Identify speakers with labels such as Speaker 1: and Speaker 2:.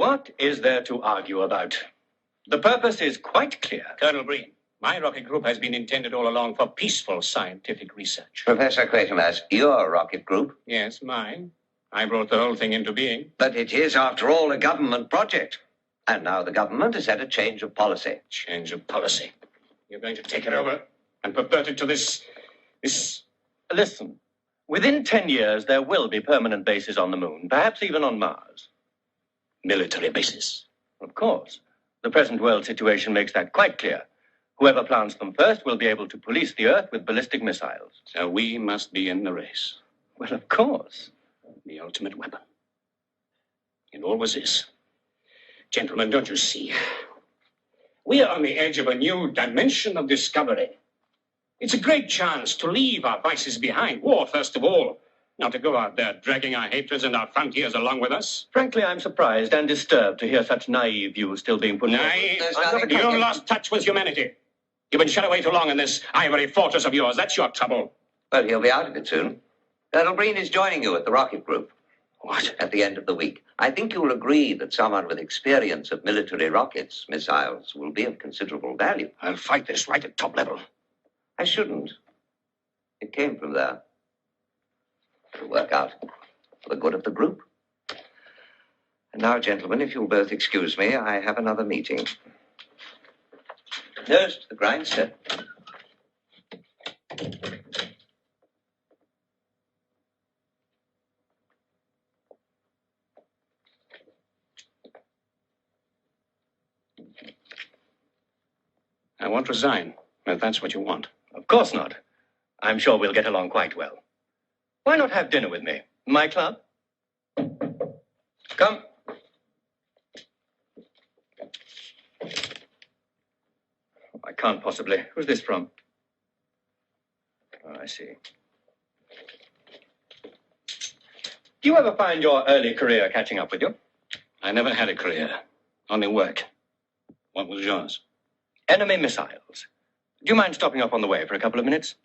Speaker 1: What is there to argue about? The purpose is quite clear.
Speaker 2: Colonel Breen, my rocket group has been intended all along for peaceful scientific research.
Speaker 3: Professor Quatermass, your rocket group?
Speaker 2: Yes, mine. I brought the whole thing into being.
Speaker 3: But it is, after all, a government project. And now the government has had a change of policy.
Speaker 2: Change of policy? You're going to take it over and pervert it to this...
Speaker 1: Listen, within 10 years, there will be permanent bases on the moon, perhaps even on Mars.
Speaker 2: Military bases?
Speaker 1: Of course. The present world situation makes that quite clear. Whoever plants them first will be able to police the Earth with ballistic missiles.
Speaker 2: So we must be in the race.
Speaker 1: Well, of course.
Speaker 2: The ultimate weapon. It always is. Gentlemen, don't you see? We are on the edge of a new dimension of discovery. It's a great chance to leave our vices behind. War, first of all. Not to go out there dragging our hatreds and our frontiers along with us.
Speaker 1: Frankly, I'm surprised and disturbed to hear such naive views still being put forward.
Speaker 2: Naive? You've lost touch with humanity. You've been shut away too long in this ivory fortress of yours. That's your trouble.
Speaker 3: Well, he'll be out of it soon. Colonel Breen is joining you at the rocket group.
Speaker 2: What?
Speaker 3: At the end of the week. I think you'll agree that someone with experience of military rockets, missiles, will be of considerable value.
Speaker 2: I'll fight this right at top level.
Speaker 3: I shouldn't. It came from there. It'll work out for the good of the group. And now, gentlemen, if you'll both excuse me, I have another meeting. Nose to the grindstone.
Speaker 2: I won't resign, if that's what you want.
Speaker 1: Of course not. I'm sure we'll get along quite well. Why not have dinner with me? My club? Come. I can't possibly. Who's this from? Oh, I see. Do you ever find your early career catching up with you?
Speaker 2: I never had a career, only work. What was yours?
Speaker 1: Enemy missiles. Do you mind stopping up on the way for a couple of minutes?